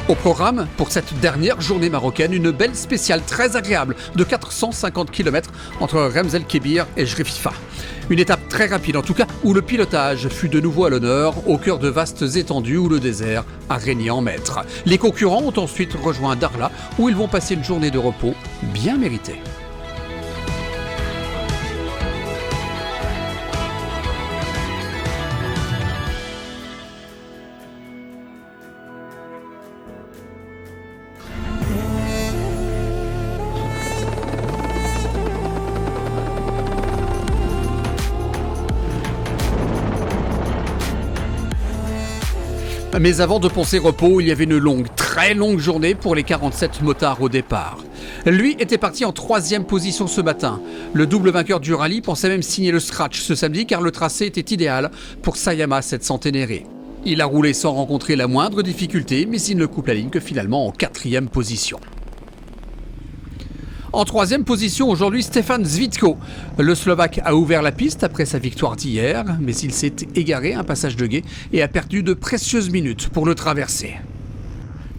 Au programme, pour cette dernière journée marocaine, une belle spéciale très agréable de 450 km entre Rems El Kébir et Jrififa. Une étape très rapide en tout cas, où le pilotage fut de nouveau à l'honneur, au cœur de vastes étendues où le désert a régné en maître. Les concurrents ont ensuite rejoint Darla, où ils vont passer une journée de repos bien méritée. Mais avant de penser repos, il y avait une longue, très longue journée pour les 47 motards au départ. Lui était parti en 3e position ce matin. Le double vainqueur du rallye pensait même signer le scratch ce samedi car le tracé était idéal pour Sayama 700 Ténéré. Il a roulé sans rencontrer la moindre difficulté, mais il ne coupe la ligne que finalement en 4e position. En 3e position aujourd'hui, Stefan Zvitko. Le Slovaque a ouvert la piste après sa victoire d'hier, mais il s'est égaré à un passage de gué et a perdu de précieuses minutes pour le traverser.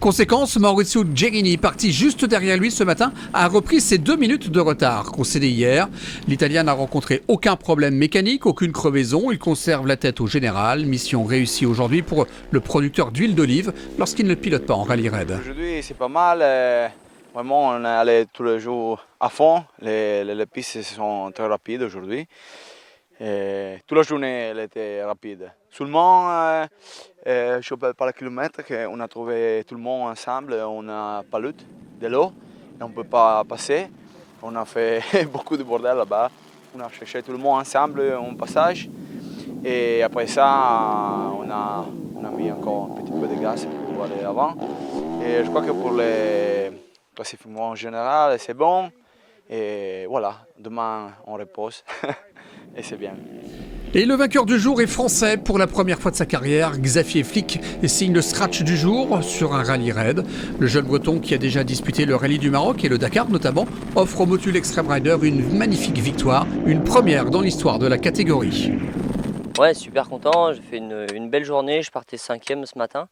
Conséquence, Maurizio Gerini, parti juste derrière lui ce matin, a repris ses 2 minutes de retard concédé hier. L'Italien n'a rencontré aucun problème mécanique, aucune crevaison. Il conserve la tête au général. Mission réussie aujourd'hui pour le producteur d'huile d'olive lorsqu'il ne pilote pas en rallye raid. Aujourd'hui, c'est pas mal. Vraiment, on est allé tous les jours à fond. Les pistes sont très rapides aujourd'hui. Toute la journée, elle était rapide. Seulement, je ne par le kilomètre, on a trouvé tout le monde ensemble. On n'a pas eu de l'eau et on ne peut pas passer. On a fait beaucoup de bordel là-bas. On a cherché tout le monde ensemble en passage. Et après ça, on a mis encore un petit peu de gaz pour aller avant. Et je crois que pour les classifications en général, c'est bon. Et voilà, demain, on repose. Et c'est bien. Et le vainqueur du jour est français. Pour la première fois de sa carrière, Xavier Flick signe le scratch du jour sur un rallye raid. Le jeune breton qui a déjà disputé le rallye du Maroc et le Dakar notamment, offre au Motul Extreme Rider une magnifique victoire, une première dans l'histoire de la catégorie. Ouais, super content, j'ai fait une belle journée, je partais 5e ce matin.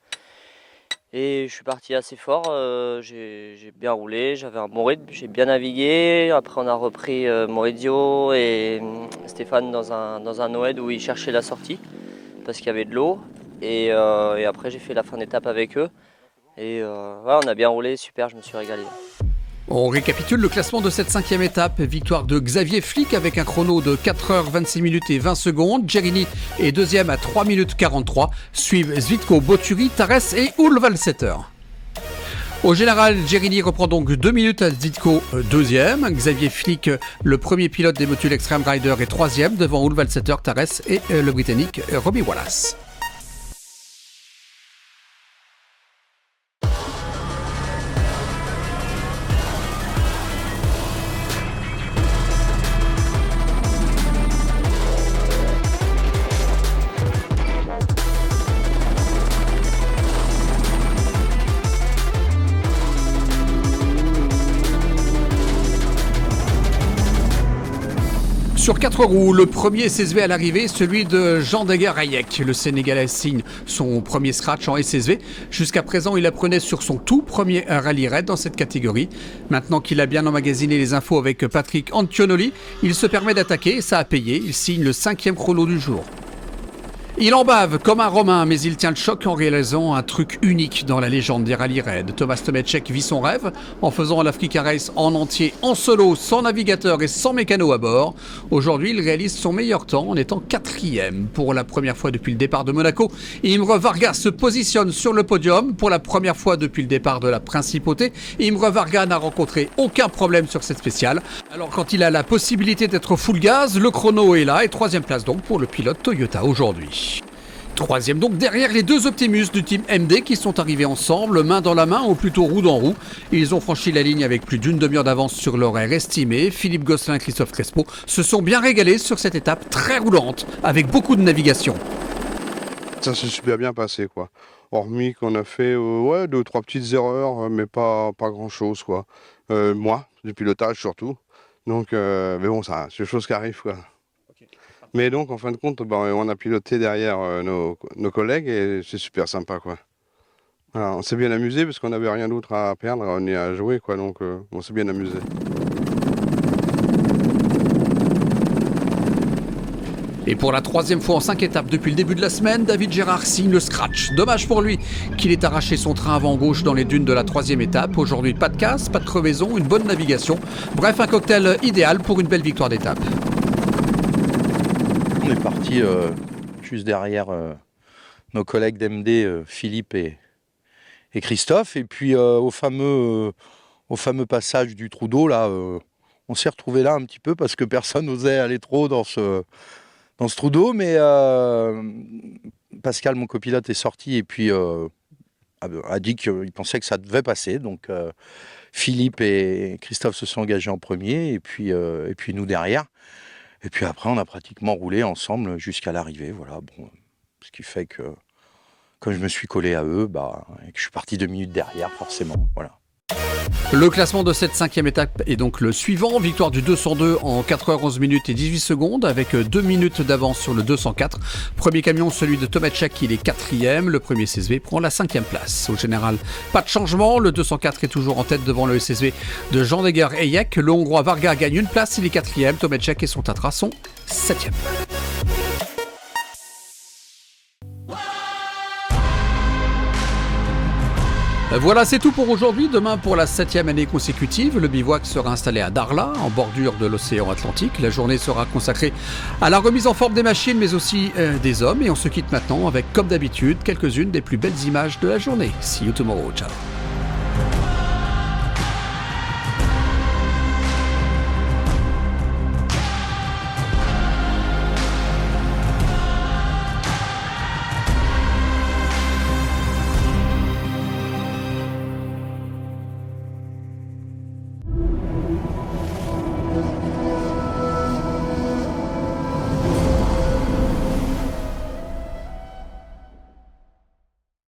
Et je suis parti assez fort, j'ai bien roulé, j'avais un bon rythme, j'ai bien navigué. Après on a repris Maurizio et Stéphane dans un Noed où ils cherchaient la sortie parce qu'il y avait de l'eau. Et après j'ai fait la fin d'étape avec eux. Et ouais, on a bien roulé, super, je me suis régalé. On récapitule le classement de cette 5e étape. Victoire de Xavier Flick avec un chrono de 4h26 minutes et 20 secondes. Gerini est 2e à 3 minutes 43. Suivent Zvitko, Boturi, Tares et Ulvalseter. Au général, Gerini reprend donc 2 minutes à Zvitko, 2e. Xavier Flick, le premier pilote des Motul Extreme Rider, est 3e devant Ulvalseter, Tares et le Britannique Robbie Wallace. Sur 4 roues, le premier SSV à l'arrivée, celui de Jean Daguerre-Hayek. Le Sénégalais signe son premier scratch en SSV. Jusqu'à présent, il apprenait sur son tout premier rallye raid dans cette catégorie. Maintenant qu'il a bien emmagasiné les infos avec Patrick Antionoli, il se permet d'attaquer et ça a payé. Il signe le 5e chrono du jour. Il en bave comme un Romain, mais il tient le choc en réalisant un truc unique dans la légende des rallye raids. Thomas Tomeczek vit son rêve en faisant l'Africa Race en entier, en solo, sans navigateur et sans mécano à bord. Aujourd'hui, il réalise son meilleur temps en étant 4e. Pour la première fois depuis le départ de Monaco, Imre Varga se positionne sur le podium. Pour la première fois depuis le départ de la Principauté, Imre Varga n'a rencontré aucun problème sur cette spéciale. Alors quand il a la possibilité d'être full gaz, le chrono est là et 3e place donc pour le pilote Toyota aujourd'hui. 3e donc derrière les 2 Optimus du team MD qui sont arrivés ensemble, main dans la main ou plutôt roue dans roue. Ils ont franchi la ligne avec plus d'une demi-heure d'avance sur l'horaire estimé. Philippe Gosselin et Christophe Crespo se sont bien régalés sur cette étape très roulante avec beaucoup de navigation. Ça s'est super bien passé quoi. Hormis qu'on a fait 2 ou 3 petites erreurs, mais pas grand chose quoi. Moi, du pilotage surtout. Donc, mais bon, ça, c'est des choses qui arrivent quoi. Mais donc, en fin de compte, on a piloté derrière nos collègues et c'est super sympa, quoi. Voilà, on s'est bien amusé parce qu'on n'avait rien d'autre à perdre ni à jouer, quoi, donc on s'est bien amusé. Et pour la 3e fois en 5 étapes depuis le début de la semaine, David Gérard signe le scratch. Dommage pour lui qu'il ait arraché son train avant gauche dans les dunes de la 3e étape. Aujourd'hui, pas de casse, pas de crevaison, une bonne navigation. Bref, un cocktail idéal pour une belle victoire d'étape. On est parti juste derrière nos collègues d'MD, Philippe et Christophe. Et puis au fameux passage du trou d'eau, là, on s'est retrouvé là un petit peu parce que personne n'osait aller trop dans ce trou d'eau. Mais Pascal, mon copilote, est sorti et puis a dit qu'il pensait que ça devait passer. Donc Philippe et Christophe se sont engagés en premier et puis nous derrière. Et puis après, on a pratiquement roulé ensemble jusqu'à l'arrivée. Voilà, bon, ce qui fait que comme je me suis collé à eux, et que je suis parti 2 minutes derrière, forcément. Voilà. Le classement de cette 5e étape est donc le suivant. Victoire du 202 en 4h11 minutes et 18 secondes avec 2 minutes d'avance sur le 204. Premier camion, celui de Tomašek, il est 4e. Le premier SSV prend la 5e place. Au général, pas de changement. Le 204 est toujours en tête devant le SSV de Jandeger-Eyek. Le Hongrois Varga gagne une place, il est 4e. Tomašek et son Tatra sont 7e. Voilà, c'est tout pour aujourd'hui. Demain, pour la 7e année consécutive, le bivouac sera installé à Darla, en bordure de l'océan Atlantique. La journée sera consacrée à la remise en forme des machines, mais aussi des hommes. Et on se quitte maintenant avec, comme d'habitude, quelques-unes des plus belles images de la journée. See you tomorrow. Ciao.